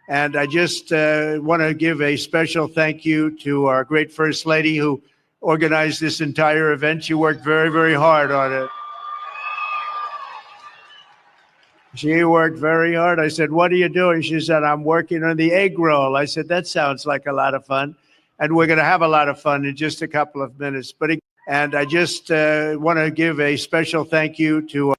And I just want to give a special thank you to our great First Lady who organized this entire event. She worked very, very hard on it. She worked very hard. I said, "What are you doing?" She said, "I'm working on the egg roll." I said, "That sounds like a lot of fun." And we're going to have a lot of fun in just a couple of minutes. And I just want to give a special thank you to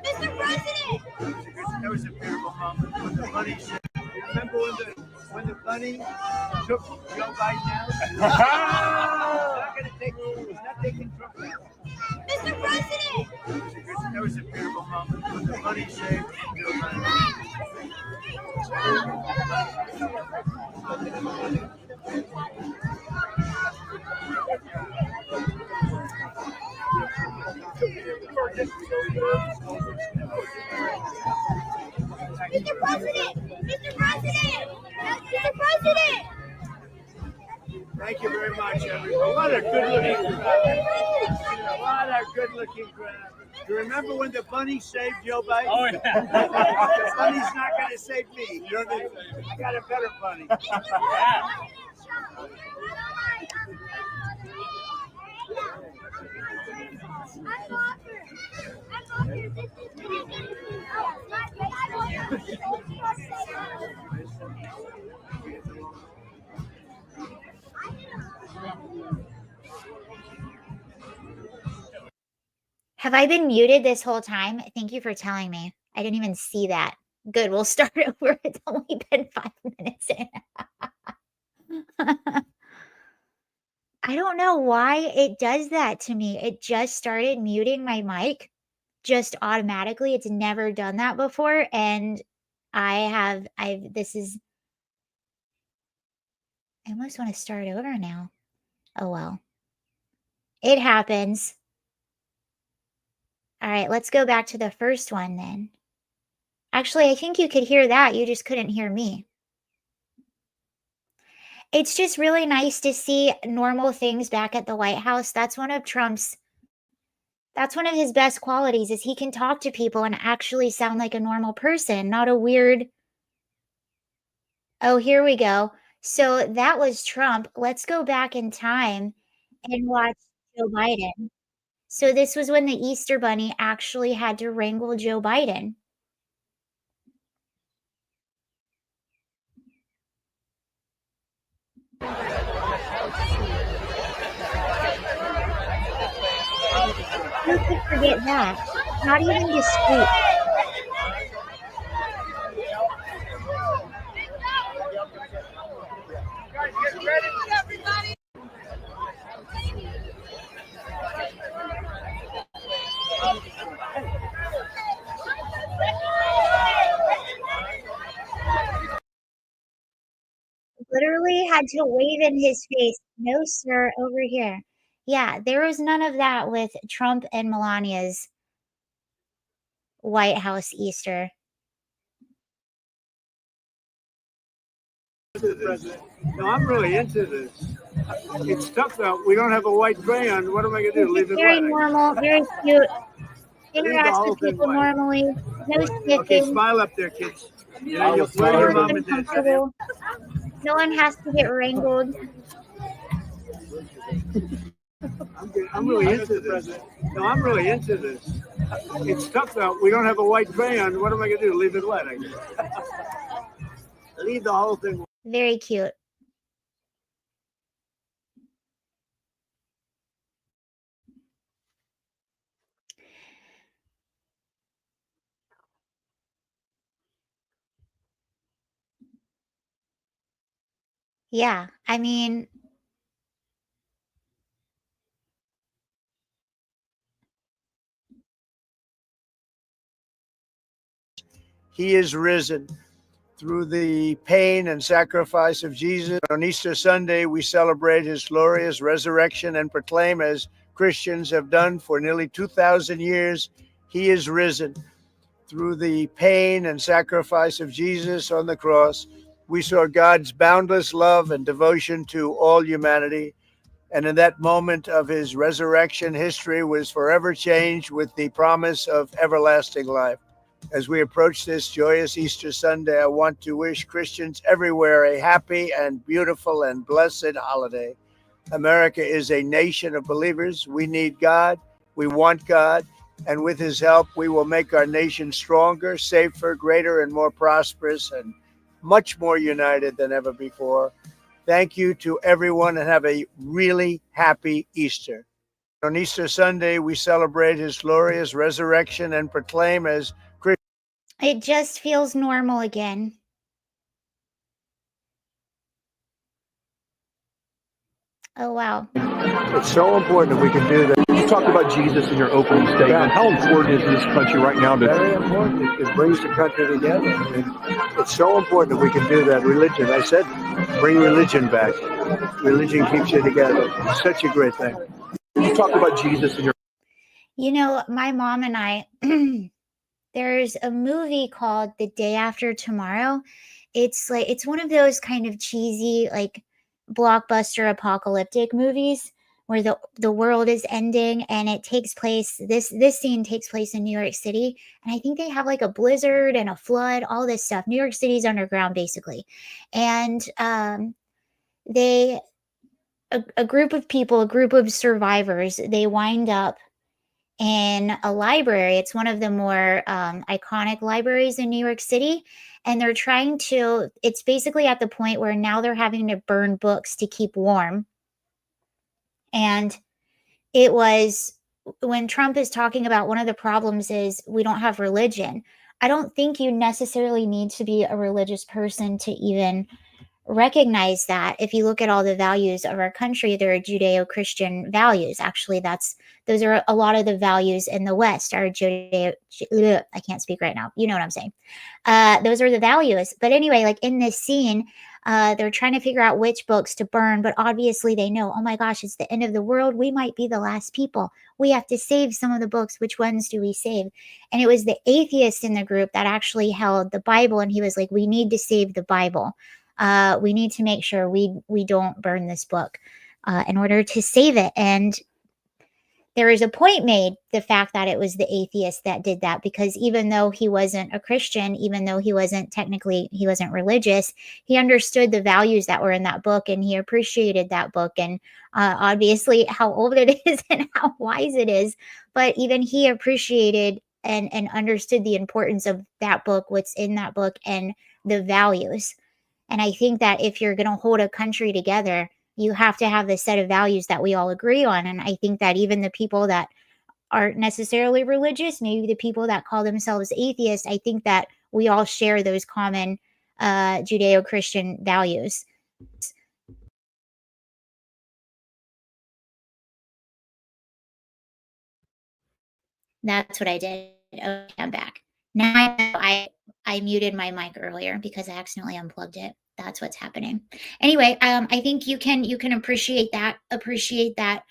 Mr. President! That was a beautiful moment when the bunny said, remember when the bunny took Joe Biden out? He's not taking Trump out. Mr. President! That was a beautiful moment when the bunny saved Joe Biden. Mr. President! Mr. President! Mr. President! Thank you very much, everyone. What a good-looking crowd. What a good-looking crowd. You remember when the bunny saved Joe Biden? Oh, yeah. The bunny's not going to save me. I got a better bunny. Have I been muted this whole time? Thank you for telling me. I didn't even see that. Good, we'll start over. It's only been 5 minutes in. I don't know why it does that to me. It just started muting my mic just automatically. It's never done that before. And I almost want to start over now. Oh, well. It happens. All right, let's go back to the first one then. Actually, I think you could hear that. You just couldn't hear me. It's just really nice to see normal things back at the White House. That's one of his best qualities is he can talk to people and actually sound like a normal person, not a weird. Oh, here we go. So that was Trump. Let's go back in time and watch Joe Biden. So this was when the Easter Bunny actually had to wrangle Joe Biden. Who could forget that? Not even discreet. Get ready, everybody. Literally had to wave in his face. No, sir, over here. Yeah, there was none of that with Trump and Melania's White House Easter. No, I'm really into this. It's tough though. We don't have a white crayon. What am I going to do? Leave it Very white? normal, very cute. Interact with people normally. No sniffing. Okay, smile up there, kids. Yeah, you'll play your mom and dad. No one has to get wrangled. I'm really into this. No, I'm really into this. It's tough though. We don't have a white crayon. What am I going to do? Leave it wet? I guess. Leave the whole thing. Very cute. Yeah, I mean, He is risen. Through the pain and sacrifice of Jesus, on Easter Sunday, we celebrate his glorious resurrection and proclaim, as Christians have done for nearly 2,000 years, he is risen. Through the pain and sacrifice of Jesus on the cross, we saw God's boundless love and devotion to all humanity. And in that moment of his resurrection, history was forever changed with the promise of everlasting life. As we approach this joyous Easter Sunday, I want to wish Christians everywhere a happy and beautiful and blessed holiday. America is a nation of believers. We need God. We want God. And with his help, we will make our nation stronger, safer, greater, and more prosperous, and much more united than ever before. Thank you to everyone, and have a really happy Easter. On Easter Sunday, we celebrate his glorious resurrection and proclaim, as it just feels normal again. Oh, wow. It's so important that we can do that. You talked about Jesus in your opening statement. Yeah. How important is this country right now? Very important. It brings the country together. It's so important that we can do that. Religion, I said, bring religion back. Religion keeps you together. It's such a great thing. You talked about Jesus in your. You know, my mom and I, there's a movie called The Day After Tomorrow. It's like, it's one of those kind of cheesy, like blockbuster apocalyptic movies where the world is ending, and it takes place, this scene takes place in New York City, and I think they have like a blizzard and a flood, all this stuff. New York City's underground basically. And they a group of people, a group of survivors, they wind up in a library. It's one of the more iconic libraries in New York City. And they're trying to, it's basically at the point where now they're having to burn books to keep warm. And it was when Trump is talking about one of the problems is we don't have religion. I don't think you necessarily need to be a religious person to even recognize that. If you look at all the values of our country, there are Judeo-Christian values. Actually, those are a lot of the values in the West are I can't speak right now. You know what I'm saying? Those are the values. But anyway, like in this scene, they're trying to figure out which books to burn, but obviously they know, oh my gosh, it's the end of the world. We might be the last people. We have to save some of the books. Which ones do we save? And it was the atheist in the group that actually held the Bible, and he was like, we need to save the Bible. We need to make sure we don't burn this book in order to save it. And there is a point made, the fact that it was the atheist that did that, because even though he wasn't a Christian, even though he wasn't religious, he understood the values that were in that book, and he appreciated that book, and obviously how old it is and how wise it is. But even he appreciated and understood the importance of that book, what's in that book, and the values. And I think that if you're going to hold a country together, you have to have the set of values that we all agree on. And I think that even the people that aren't necessarily religious, maybe the people that call themselves atheists, I think that we all share those common Judeo-Christian values. That's what I did. Okay, I'm back. Now I muted my mic earlier because I accidentally unplugged it. That's what's happening. Anyway, I think you can appreciate that.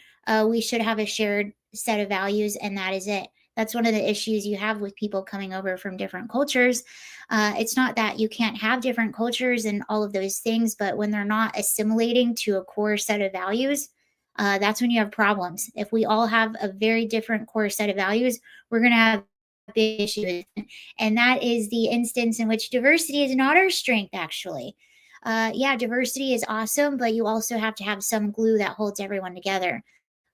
We should have a shared set of values, and that is it. That's one of the issues you have with people coming over from different cultures. It's not that you can't have different cultures and all of those things, but when they're not assimilating to a core set of values, that's when you have problems. If we all have a very different core set of values, we're going to have big issues. And that is the instance in which diversity is not our strength, actually. Yeah, diversity is awesome, but you also have to have some glue that holds everyone together.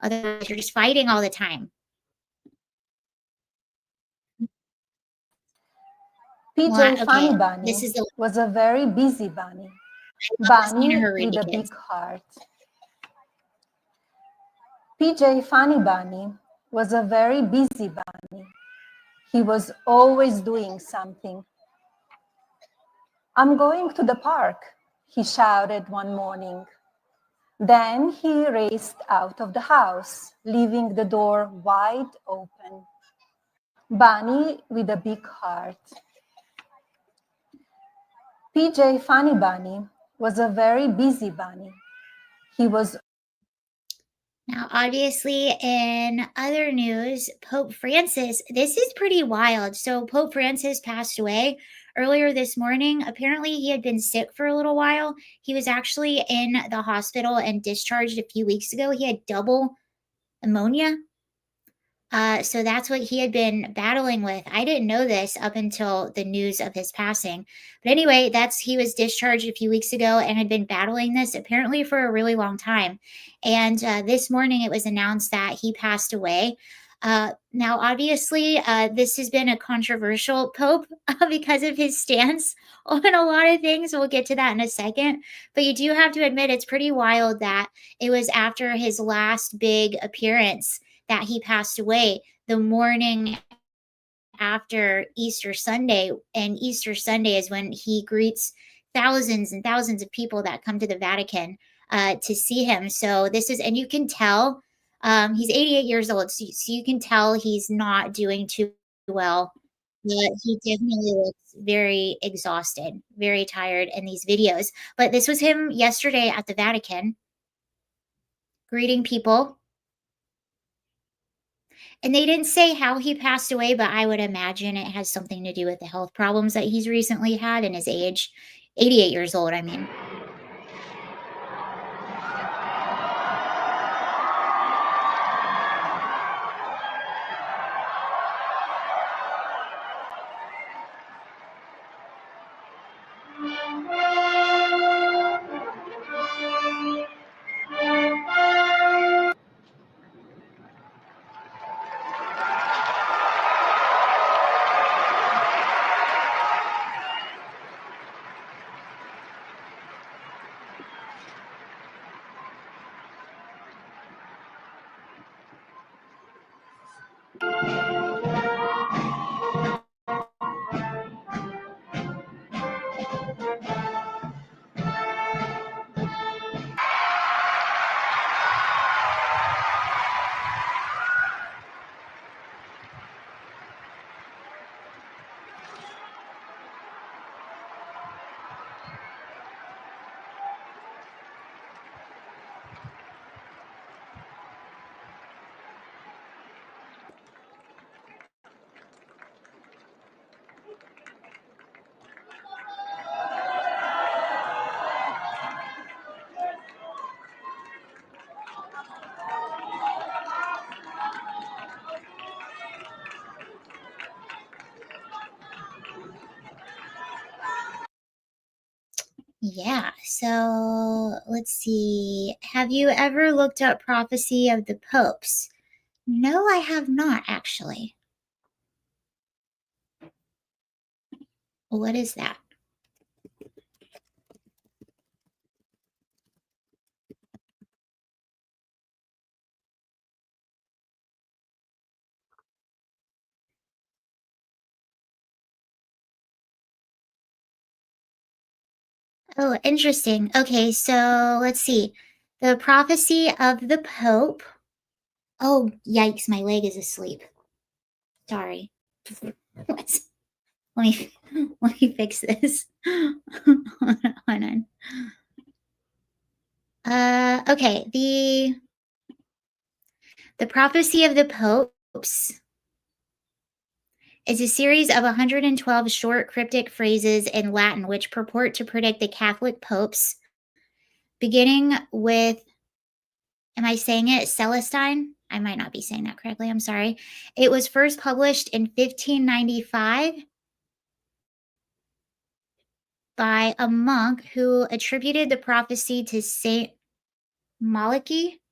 Otherwise, you're just fighting all the time. PJ Funny Bunny This is was a very busy bunny. Bunny Bunny with a big heart. PJ Funny Bunny was a very busy bunny. He was always doing something. I'm going to the park, he shouted one morning. Then he raced out of the house, leaving the door wide open. Bunny with a big heart. PJ Funny Bunny was a very busy bunny. He was Now, obviously, in other news, Pope Francis, this is pretty wild. So, Pope Francis passed away earlier this morning. Apparently, he had been sick for a little while. He was actually in the hospital and discharged a few weeks ago. He had double pneumonia. So that's what he had been battling with. I didn't know this up until the news of his passing. But anyway, he was discharged a few weeks ago and had been battling this apparently for a really long time. And this morning it was announced that he passed away. Now, obviously, this has been a controversial pope because of his stance on a lot of things. We'll get to that in a second. But you do have to admit it's pretty wild that it was after his last big appearance that he passed away, the morning after Easter Sunday. And Easter Sunday is when he greets thousands and thousands of people that come to the Vatican to see him. So this is, and you can tell he's 88 years old, so you can tell he's not doing too well. But he definitely looks very exhausted, very tired in these videos. But this was him yesterday at the Vatican, greeting people. And they didn't say how he passed away, but I would imagine it has something to do with the health problems that he's recently had and his age. 88 years old, I mean. Yeah, so let's see. Have you ever looked up prophecy of the popes? No, I have not actually. What is that? Oh, interesting. Okay, so let's see. The prophecy of the Pope. Oh, yikes, my leg is asleep. Sorry. Let me let me fix this. Hold on. Okay, the prophecy of the popes is a series of 112 short cryptic phrases in Latin which purport to predict the Catholic popes, beginning with, am I saying it, Celestine? I might not be saying that correctly. I'm sorry. It was first published in 1595 by a monk who attributed the prophecy to Saint Malachy.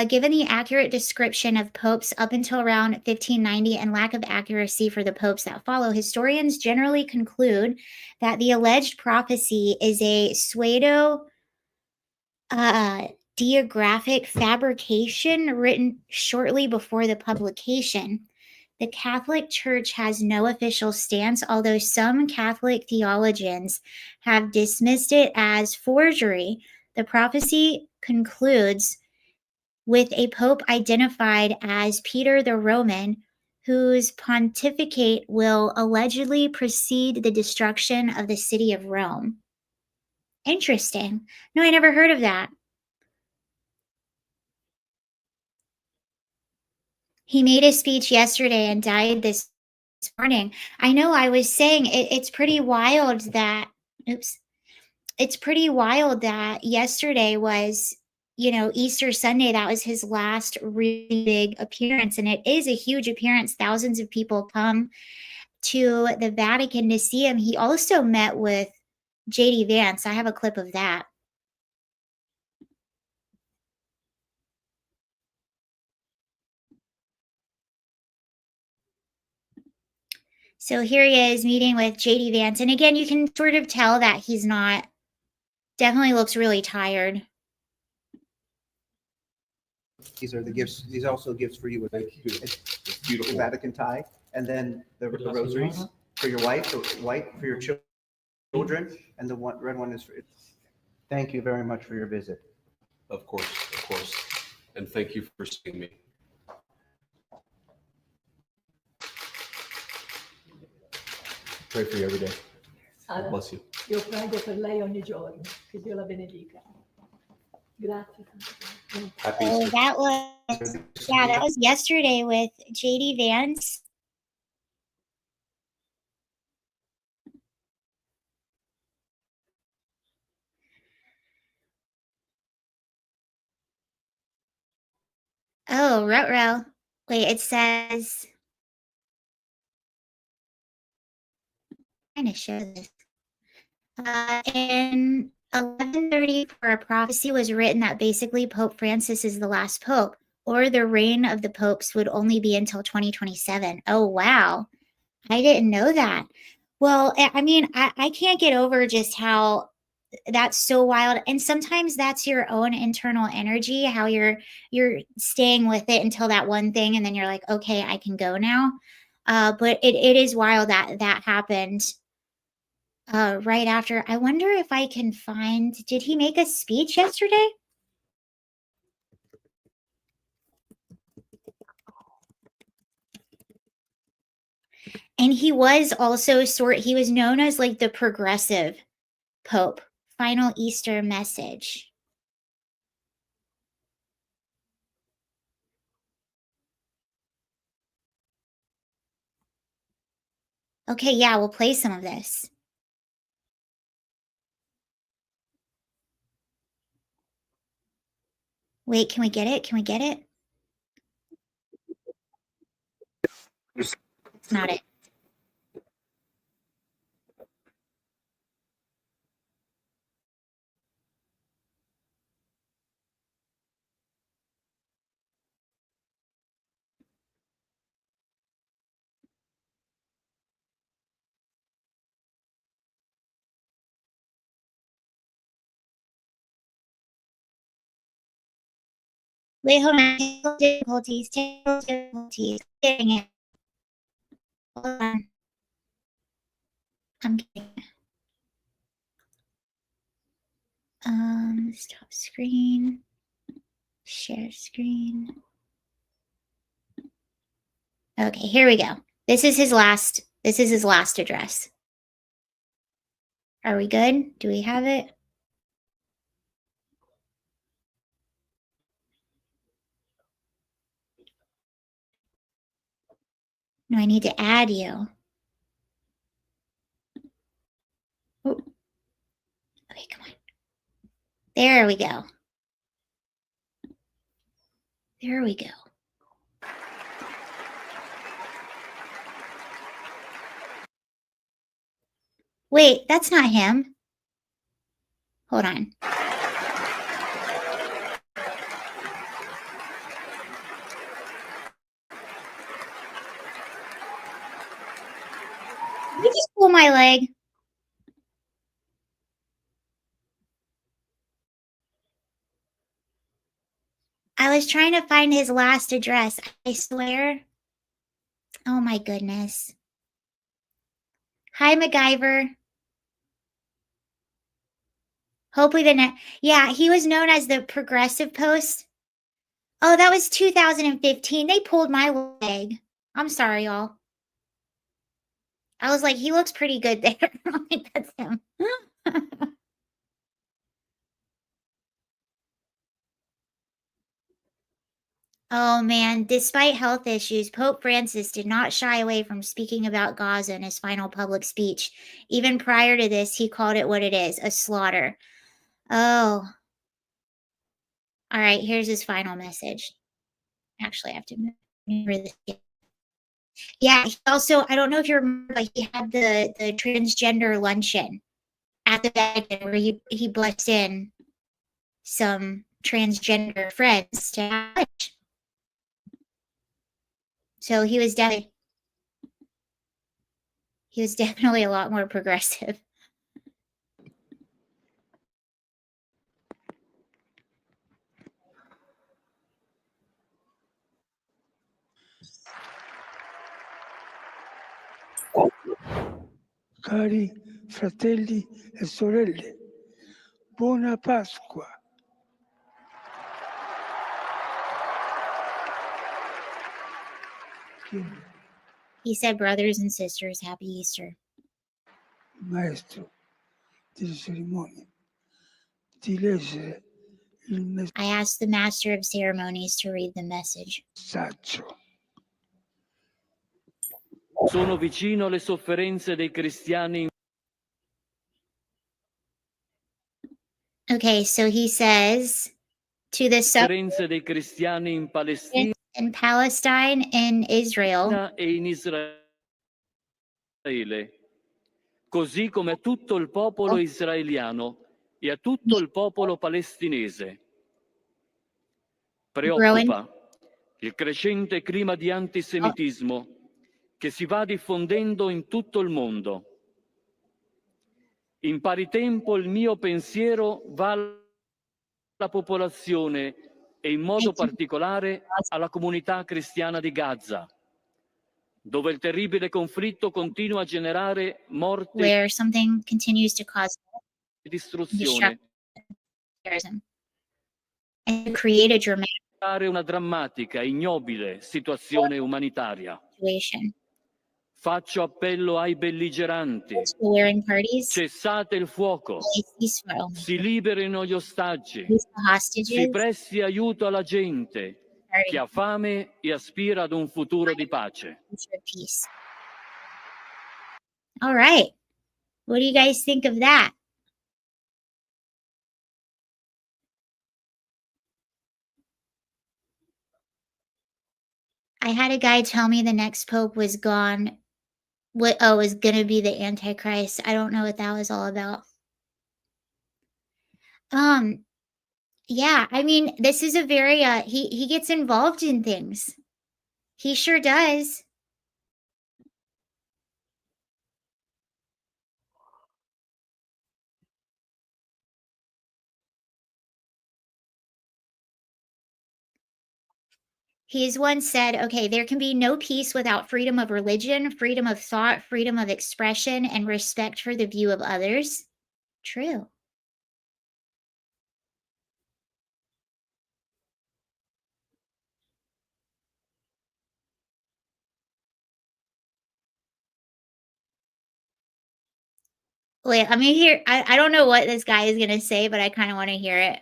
Given the accurate description of popes up until around 1590 and lack of accuracy for the popes that follow, historians generally conclude that the alleged prophecy is a pseudo diagraphic fabrication written shortly before the publication. The Catholic Church has no official stance, although some Catholic theologians have dismissed it as forgery. The prophecy concludes with a pope identified as Peter the Roman, whose pontificate will allegedly precede the destruction of the city of Rome. Interesting. No, I never heard of that. He made a speech yesterday and died this morning. I know, I was saying it's pretty wild that, it's pretty wild that yesterday was, Easter Sunday. That was his last really big appearance. And it is a huge appearance. Thousands of people come to the Vatican to see him. He also met with JD Vance. I have a clip of that. So here he is meeting with JD Vance. And again, you can sort of tell that he's not, definitely looks really tired. These are the gifts. These are also gifts for you. It's beautiful. The Vatican tie, and then the rosaries for your wife, the white for your children, and the red one is for. Thank you very much for your visit. Of course, and thank you for seeing me. Pray for you every day. God bless you. Io prego per lei ogni giorno, che Dio la benedica. Grazie. Happy So Easter. that was yesterday with JD Vance. Oh, ruh-roh. Wait, it says, I'm trying to show this. In 1134, a prophecy was written that basically Pope Francis is the last pope, or the reign of the popes would only be until 2027. Oh, wow. I didn't know that. Well, I mean, I can't get over just how that's so wild. And sometimes that's your own internal energy, how you're staying with it until that one thing, and then you're like, okay, I can go now. But it is wild that that happened right after. I wonder if I can find, did he make a speech yesterday? And he was also he was known as like the progressive pope. Final Easter message. Okay, yeah, we'll play some of this. Wait, can we get it? Can we get it? It's not it. Wait, hold on. Technical difficulties. Getting it. Hold on. I'm getting it. Stop screen. Share screen. Okay, here we go. This is his last address. Are we good? Do we have it? No, I need to add you. Ooh. Okay, come on. There we go. There we go. Wait, that's not him. Hold on. Did you just pull my leg? I was trying to find his last address. I swear. Oh my goodness. Hi, MacGyver. Hopefully yeah, he was known as the Progressive Post. Oh, that was 2015. They pulled my leg. I'm sorry, y'all. I was like, he looks pretty good there. Like, that's him. Oh man, despite health issues, Pope Francis did not shy away from speaking about Gaza in his final public speech. Even prior to this, he called it what it is, a slaughter. Oh. All right, here's his final message. Actually, I have to remember this. Yeah, he also, I don't know if you remember, but he had the transgender luncheon at the Vatican where he blessed in some transgender friends to have lunch. So he was definitely a lot more progressive. Cari fratelli e sorelle, buona Pasqua. He said, brothers and sisters, happy Easter. Maestro delle cerimonie di leggere il I asked the master of ceremonies to read the message. messaggio. Sono vicino alle sofferenze dei cristiani. Okay, so he says to the sofferenze dei cristiani in Palestina, in Palestine and Israel, e in Israele, così come a tutto il popolo israeliano e a tutto il popolo palestinese. Preoccupa il crescente clima di antisemitismo che si va diffondendo in tutto il mondo. In pari tempo il mio pensiero va alla popolazione e in modo particolare alla comunità cristiana di Gaza, dove il terribile conflitto continua a generare morte where something continues to cause e distruzione. And create a dramatic Una drammatica, ignobile situazione umanitaria. situation. Faccio appello ai belligeranti. Cessate il fuoco. Si liberino gli ostaggi. Si presti aiuto alla gente che ha fame e aspira ad un futuro di pace. All right. What do you guys think of that? I had a guy tell me the next pope was gone. Was going to be the Antichrist. I don't know what that was all about. Yeah, I mean, this is a very he gets involved in things. He sure does. He has once said, okay, there can be no peace without freedom of religion, freedom of thought, freedom of expression, and respect for the view of others. True. Wait, I'm gonna hear. I don't know what this guy is gonna say, but I kind of want to hear it.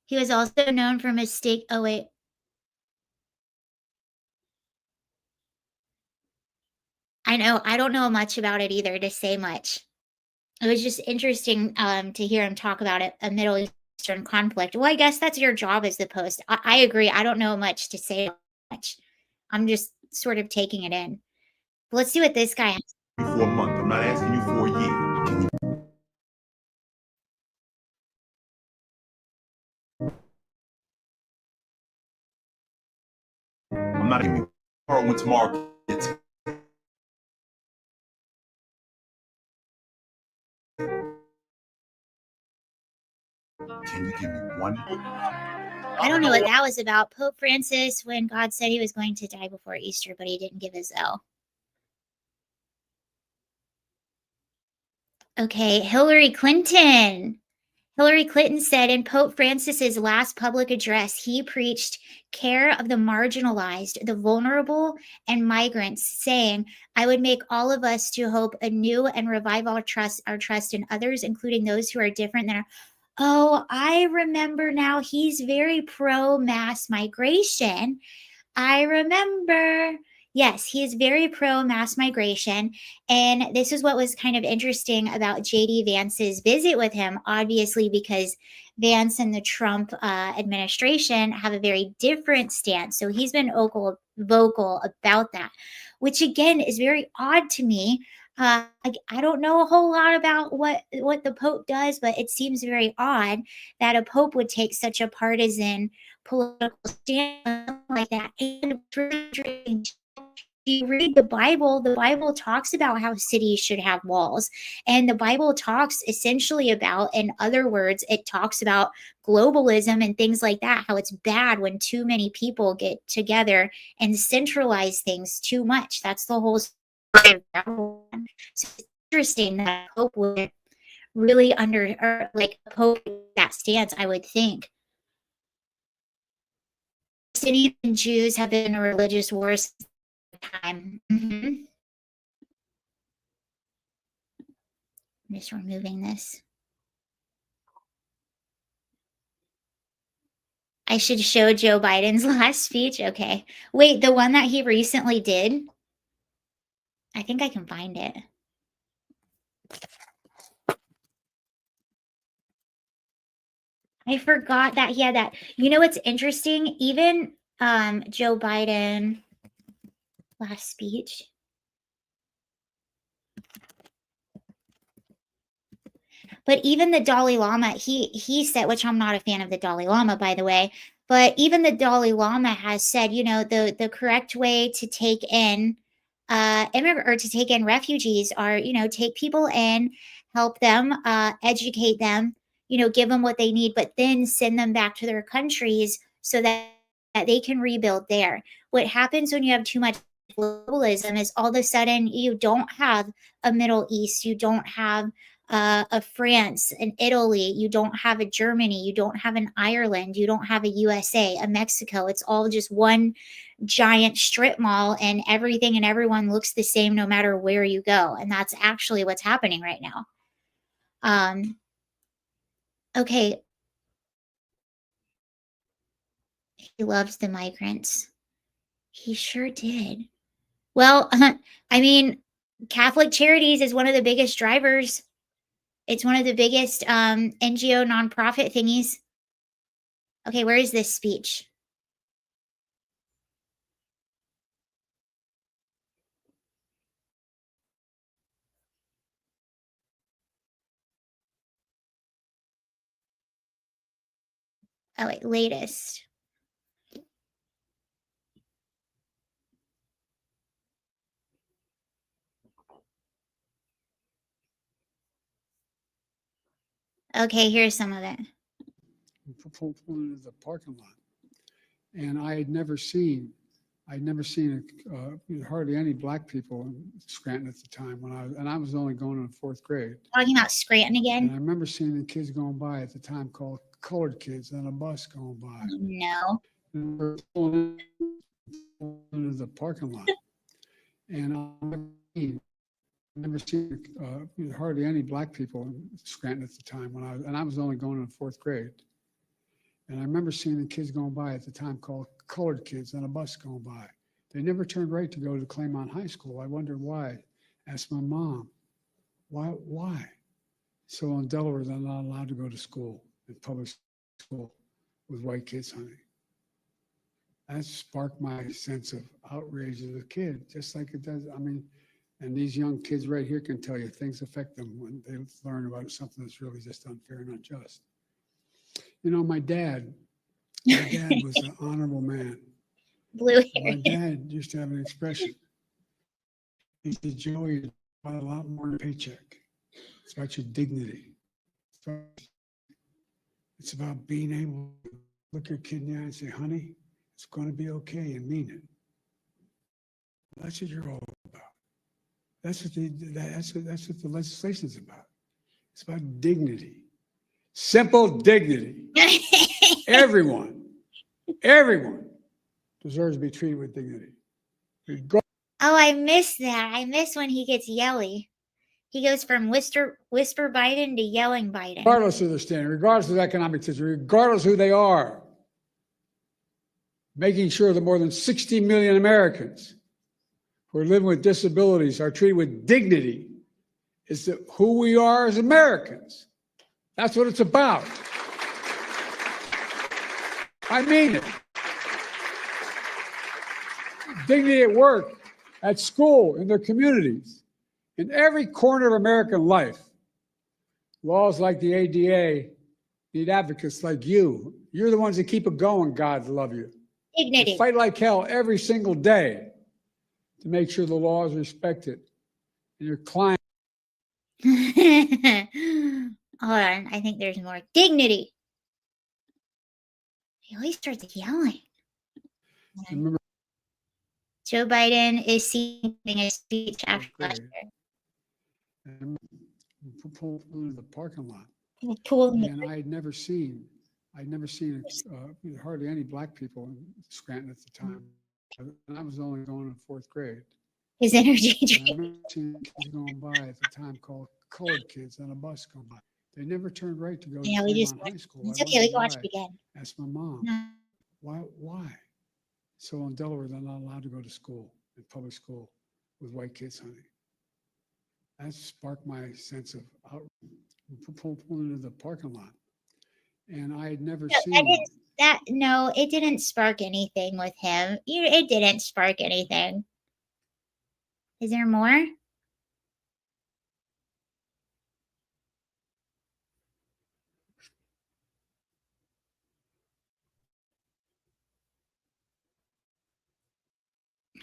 He was also known for mistake. Oh wait. I know. I don't know much about it either to say much. It was just interesting to hear him talk about it, a Middle Eastern conflict. Well, I guess that's your job as the post. I agree. I don't know much to say much. I'm just sort of taking it in. Let's see what this guy has. For a month. I'm not asking you for a year. I'm not even when tomorrow gets. Can you give me one? I don't know what that was about. Pope Francis, when God said he was going to die before Easter, but he didn't give his L. Okay, Hillary Clinton. Hillary Clinton said in Pope Francis's last public address, he preached care of the marginalized, the vulnerable, and migrants, saying, I would make all of us to hope anew and revive our trust in others, including those who are different than our. Oh, I remember now. He's very pro mass migration. I remember. Yes, he is very pro mass migration. And this is what was kind of interesting about JD Vance's visit with him, obviously, because Vance and the Trump administration have a very different stance. So he's been vocal about that, which again is very odd to me. I don't know a whole lot about what the Pope does, but it seems very odd that a Pope would take such a partisan political stand like that. And if you read the Bible talks about how cities should have walls. And the Bible talks essentially about, in other words, it talks about globalism and things like that, how it's bad when too many people get together and centralize things too much. That's the whole story of Babylon. So it's interesting that Pope would really Pope that stance, I would think. Palestinians and Jews have been in religious wars time. I'm just removing this. I should show Joe Biden's last speech. Okay. Wait, the one that he recently did? I think I can find it. I forgot that he had that. You know what's interesting? Even Joe Biden last speech. But even the Dalai Lama, he said, which I'm not a fan of the Dalai Lama, by the way, but even the Dalai Lama has said, you know, the correct way to take in to take in refugees are, you know, take people in, help them, educate them, you know, give them what they need, but then send them back to their countries so that they can rebuild there. What happens when you have too much globalism is all of a sudden you don't have a Middle East, you don't have a France, an Italy, you don't have a Germany, you don't have an Ireland, you don't have a USA, a Mexico. It's all just one giant strip mall, and everything and everyone looks the same no matter where you go. And that's actually what's happening right now. Okay. He loves the migrants. He sure did. Well, I mean, Catholic Charities is one of the biggest drivers. It's one of the biggest NGO nonprofit thingies. Okay, where is this speech? Oh, wait, latest. Okay, here's some of it. Pulled into the parking lot, and I'd never seen hardly any black people in Scranton at the time I was only going in fourth grade. Talking about Scranton again? And I remember seeing the kids going by at the time called colored kids on a bus going by. No. And we're pulling into the parking lot, and I never seen hardly any black people in Scranton at the time I was only going in fourth grade. And I remember seeing the kids going by at the time called colored kids on a bus going by. They never turned right to go to Claymont High School. I wondered why. Asked my mom, why? So in Delaware, they're not allowed to go to school, in public school, with white kids, honey. That sparked my sense of outrage as a kid, just like it does. I mean, and these young kids right here can tell you things affect them when they learn about something that's really just unfair and unjust. You know, my dad was an honorable man. Blue hair. My dad used to have an expression. He said, Joey, it's about a lot more than a paycheck. It's about your dignity. It's about being able to look your kid in the eye and say, honey, it's going to be okay, and mean it. That's what you're all about. That's what the legislation's about. It's about dignity. Simple dignity. Everyone deserves to be treated with dignity. Oh, I miss that. I miss when he gets yelly. He goes from whisper Biden to yelling Biden. Regardless of their standing, regardless of the economic situation, regardless of who they are, making sure that more than 60 million Americans who are living with disabilities are treated with dignity is who we are as Americans. That's what it's about. I mean it. Dignity at work, at school, in their communities, in every corner of American life. Laws like the ADA need advocates like you. You're the ones that keep it going, God love you. Dignity. You fight like hell every single day to make sure the law is respected. And your client. Hold on, I think there's more. Dignity. He always starts yelling. Remember, Joe Biden is giving a speech after last and pulled into the parking lot. year. And I'd never seen hardly any black people in Scranton at the time. And I was only going in fourth grade. His energy And I drink. remember seeing kids going by at the time called colored kids on a bus going by. They never turned right to go Yeah, to we just. Claremont High School. It's I okay. We wondered can watch why. it again. Asked my mom, No. why? So in Delaware, they're not allowed to go to school, in public school, with white kids, honey. That sparked my sense of pulling into the parking lot. And I had never seen. No, it didn't spark anything with him. It didn't spark anything. Is there more?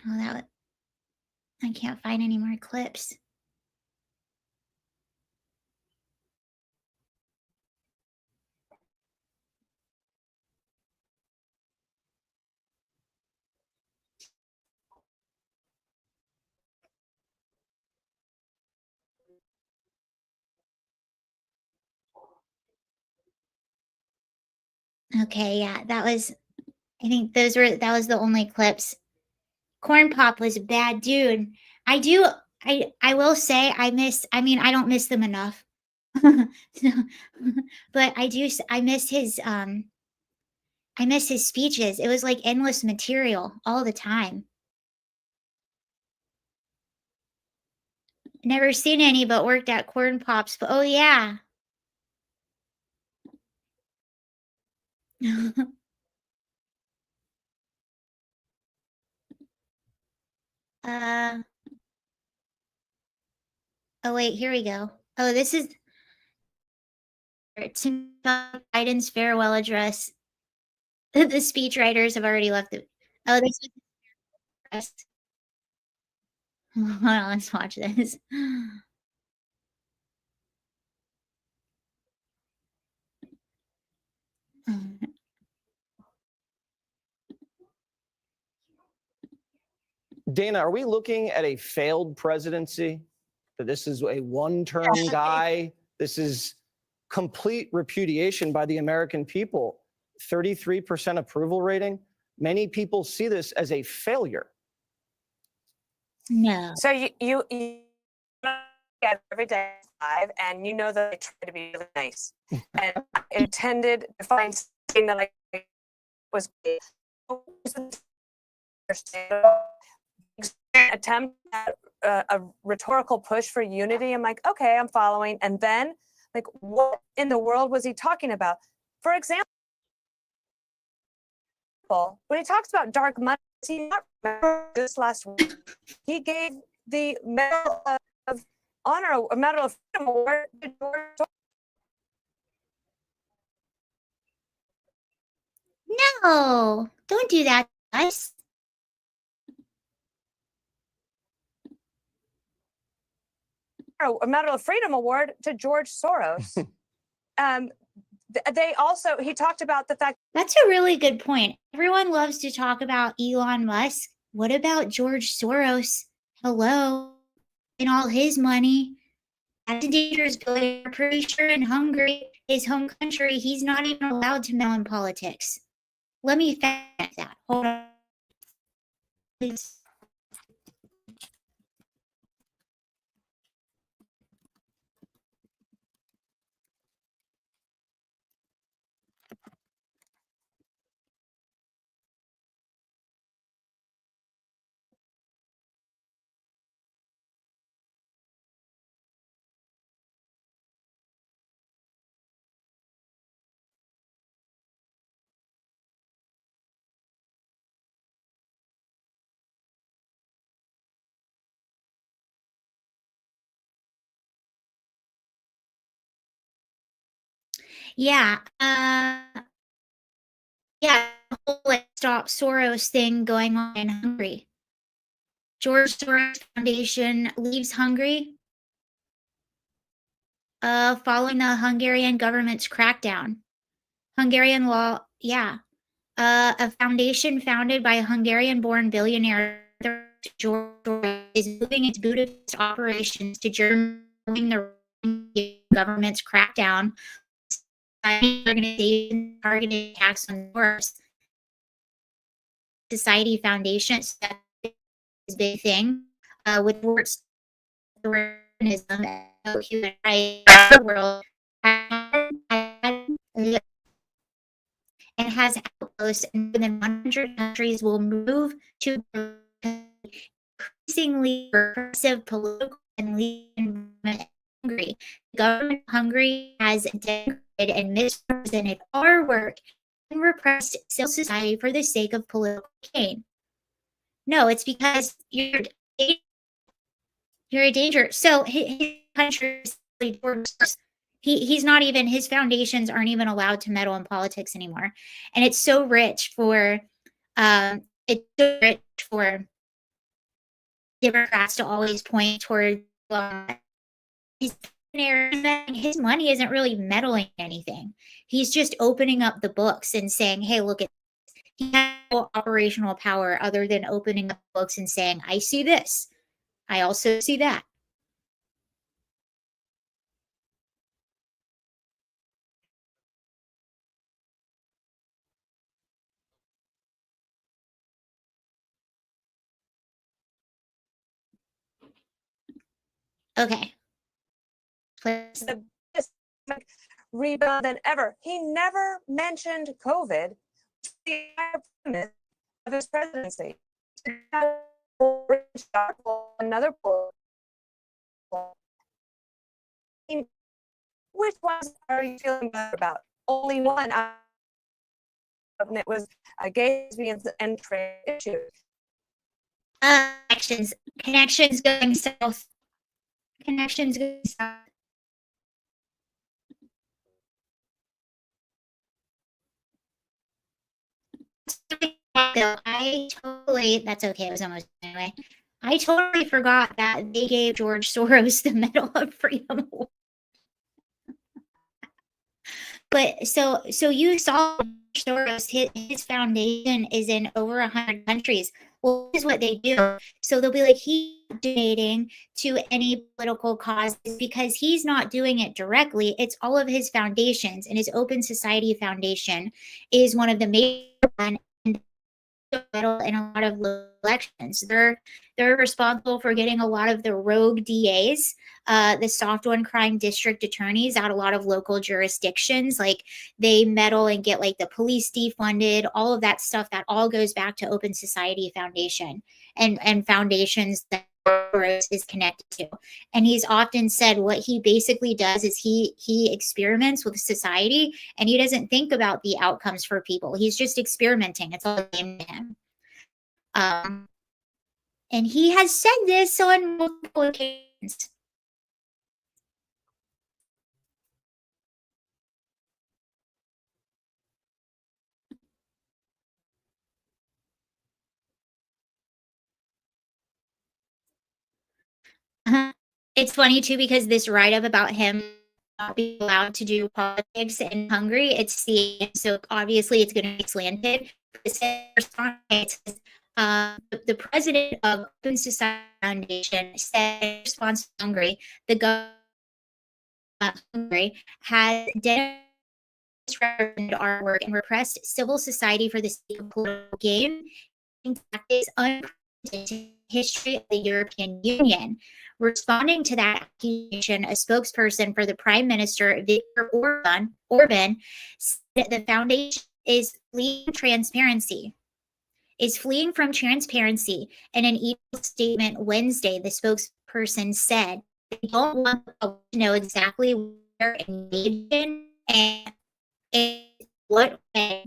Oh, I can't find any more clips. Okay, yeah, I think that was the only clips. Corn Pop was a bad dude. I will say I don't miss them enough. But I miss his speeches. It was like endless material all the time. Never seen any, but worked at Corn Pops. But oh yeah. Oh wait, here we go. Oh, this is Biden's farewell address. The speech writers have already left it. Oh, this is hold on, let's watch this. Dana, are we looking at a failed presidency? That this is a one-term guy? This is complete repudiation by the American people. 33% approval rating. Many people see this as a failure. No. So you get every day live, and you know that I try to be really nice, and I intended to find something that I was attempt at a rhetorical push for unity. I'm like, okay, I'm following, and then like, what in the world was he talking about? For example, when he talks about dark money, does he not remember this last week? He gave the Medal of Honor, a Medal of Freedom Award to George Soros. No, don't do that, guys. A Medal of Freedom Award to George Soros. they also, he talked about the fact. That's a really good point. Everyone loves to talk about Elon Musk. What about George Soros? Hello. And all his money. As a dangerous billionaire, pretty sure in Hungary, his home country, he's not even allowed to meddle in politics. Let me fact that. Hold on. Please. Yeah. Yeah, the whole like, Stop Soros thing going on in Hungary. George Soros Foundation leaves Hungary following the Hungarian government's crackdown. Hungarian law, yeah. A foundation founded by a Hungarian-born billionaire, George Soros, is moving its Budapest operations to Germany following the government's crackdown. Organization targeted attacks on Soros. Society Foundation, so that's a big thing, with words human rights the world, and has outposts in more than 100 countries will move to increasingly repressive political and legal environment in Hungary. The government of Hungary has denigrated and misrepresented our work and repressed civil society for the sake of political gain. No, it's because you're a danger. So his country, he's not even, his foundations aren't even allowed to meddle in politics anymore. And it's so rich for Democrats to always point toward his money isn't really meddling in anything. He's just opening up the books and saying, hey, look at this. He has no operational power other than opening up books and saying, I see this. I also see that. Okay. The biggest rebound than ever. He never mentioned COVID, the premise of his presidency. Another poll. Which ones are you feeling better about? Only one. And it was gay, lesbians, and trans issues. Connections going south. Connections going south. I totally, that's okay, it was almost anyway. I totally forgot that they gave George Soros the Medal of Freedom Award. But so you saw Soros, his foundation is in over 100 countries. Well, this is what they do. So they'll be like, he's donating to any political causes because he's not doing it directly. It's all of his foundations, and his Open Society Foundation is one of the major ones in a lot of elections. They're responsible for getting a lot of the rogue DAs, the soft on crime district attorneys out a lot of local jurisdictions. Like they meddle and get like the police defunded, all of that stuff. That all goes back to Open Society Foundation and foundations that is connected to. And he's often said what he basically does is he experiments with society, and he doesn't think about the outcomes for people. He's just experimenting. It's all a game to him. And he has said this on multiple occasions. It's funny too because this write-up about him not be allowed to do politics in Hungary. So obviously it's going to be slanted. The president of Open Society Foundation said in response to Hungary, the government of Hungary has misrepresented our work and repressed civil society for the sake of political gain. In fact, it's unprecedented history of the European Union. Responding to that accusation, a spokesperson for the Prime Minister, Viktor Orban, said the foundation is fleeing from transparency. In an email statement Wednesday, the spokesperson said they don't want the public to know exactly what they're engaged in and what way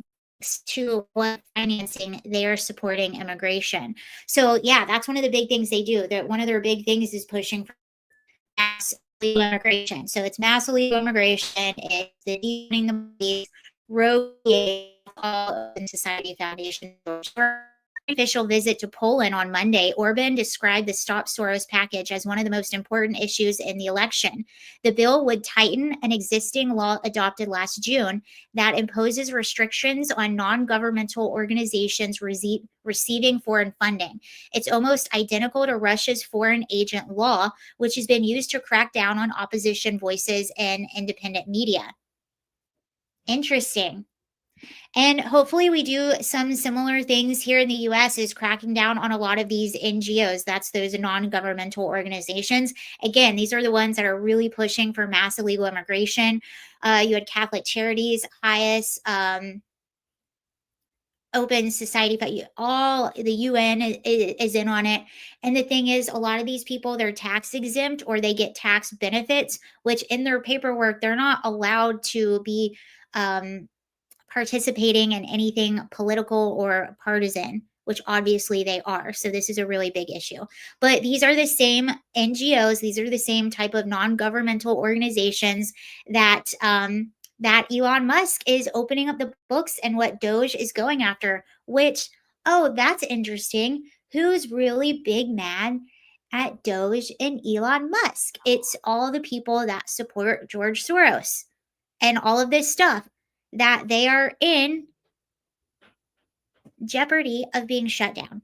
to what financing they are supporting immigration. So yeah, that's one of the big things they do. One of their big things is pushing for mass illegal immigration. So it's mass illegal immigration, it's the deepening the police, road all Open Society Foundation. Official visit to Poland on Monday, Orban described the Stop Soros package as one of the most important issues in the election. The bill would tighten an existing law adopted last June that imposes restrictions on non-governmental organizations receiving foreign funding. It's almost identical to Russia's foreign agent law, which has been used to crack down on opposition voices and independent media. Interesting. And hopefully we do some similar things here in the US, is cracking down on a lot of these NGOs. That's those non-governmental organizations. Again, these are the ones that are really pushing for mass illegal immigration. You had Catholic Charities, HIAS, Open Society, but all the UN is in on it. And the thing is, a lot of these people, they're tax exempt or they get tax benefits, which in their paperwork, they're not allowed to be participating in anything political or partisan, which obviously they are. So this is a really big issue. But these are the same NGOs. These are the same type of non-governmental organizations that that Elon Musk is opening up the books and what Doge is going after, which, oh, that's interesting. Who's really big mad at Doge and Elon Musk? It's all the people that support George Soros and all of this stuff, that they are in jeopardy of being shut down.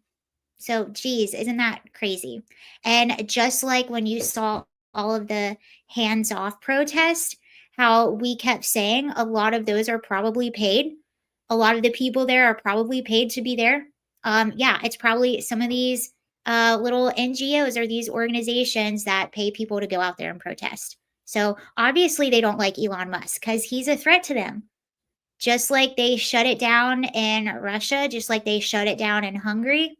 So, geez, isn't that crazy? And just like when you saw all of the hands-off protests, how we kept saying a lot of those are probably paid. A lot of the people there are probably paid to be there. Yeah, it's probably some of these little NGOs or these organizations that pay people to go out there and protest. So obviously they don't like Elon Musk because he's a threat to them. Just like they shut it down in Russia, just like they shut it down in Hungary.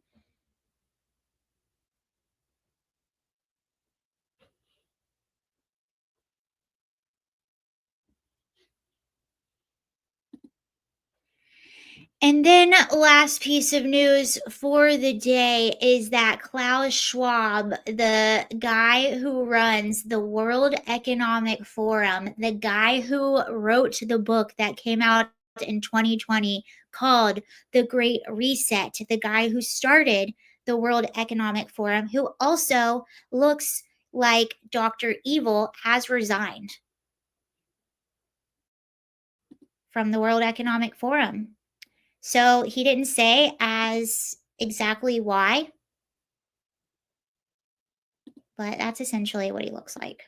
And then last piece of news for the day is that Klaus Schwab, the guy who runs the World Economic Forum, the guy who wrote the book that came out in 2020 called The Great Reset, the guy who started the World Economic Forum, who also looks like Dr. Evil, has resigned from the World Economic Forum. So he didn't say as exactly why, but that's essentially what he looks like.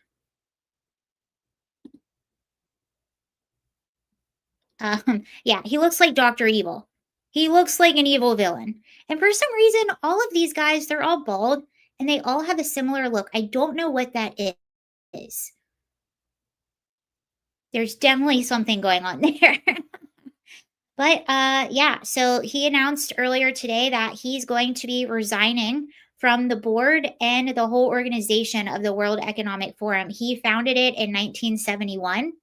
Yeah, he looks like Dr. Evil. He looks like an evil villain. And for some reason, all of these guys, they're all bald and they all have a similar look. I don't know what that is. There's definitely something going on there. But yeah, so he announced earlier today that he's going to be resigning from the board and the whole organization of the World Economic Forum. He founded it in 1971.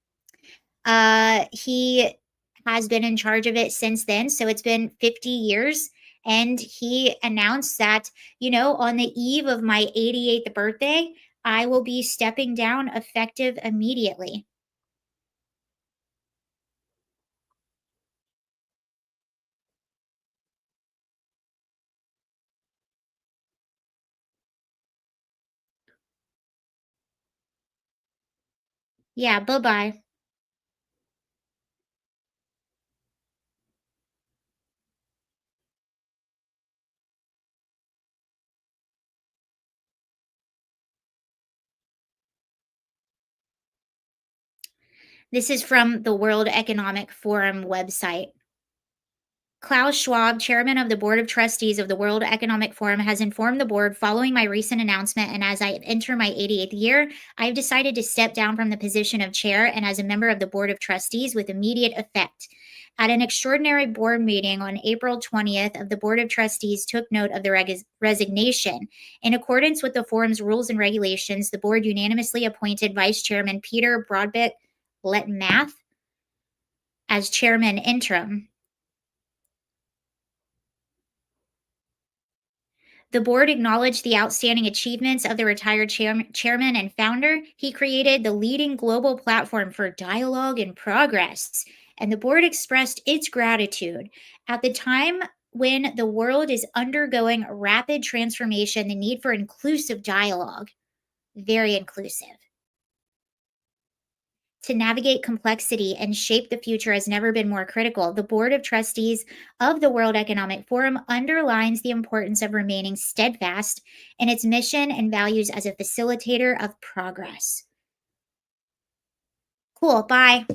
He has been in charge of it since then. So it's been 50 years. And he announced that, you know, on the eve of my 88th birthday, I will be stepping down effective immediately. Yeah, bye-bye. This is from the World Economic Forum website. Klaus Schwab, chairman of the board of trustees of the World Economic Forum, has informed the board following my recent announcement, and as I enter my 88th year, I have decided to step down from the position of chair and as a member of the board of trustees with immediate effect. At an extraordinary board meeting on April 20th, of the board of trustees took note of the resignation. In accordance with the forum's rules and regulations, the board unanimously appointed Vice Chairman Peter Broadbent-Letmath as chairman interim. The board acknowledged the outstanding achievements of the retired chairman and founder. He created the leading global platform for dialogue and progress, and the board expressed its gratitude. At the time when the world is undergoing rapid transformation, the need for inclusive dialogue, very inclusive, to navigate complexity and shape the future has never been more critical. The Board of Trustees of the World Economic Forum underlines the importance of remaining steadfast in its mission and values as a facilitator of progress. Cool, bye.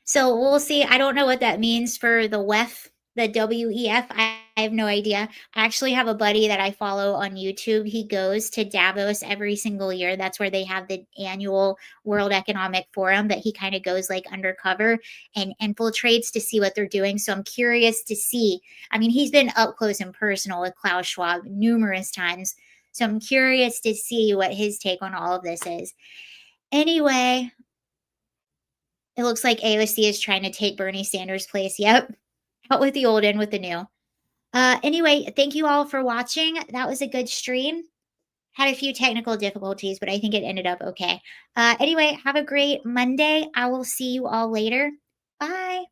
So we'll see. I don't know what that means for the WEF, the WEF. I have no idea. I actually have a buddy that I follow on YouTube. He goes to Davos every single year. That's where they have the annual World Economic Forum, that he kind of goes like undercover and infiltrates to see what they're doing. So I'm curious to see. I mean, he's been up close and personal with Klaus Schwab numerous times. So I'm curious to see what his take on all of this is. Anyway, it looks like AOC is trying to take Bernie Sanders' place. Yep. Out with the old, in with the new. Anyway, thank you all for watching. That was a good stream. Had a few technical difficulties, but I think it ended up okay. Anyway, have a great Monday. I will see you all later. Bye.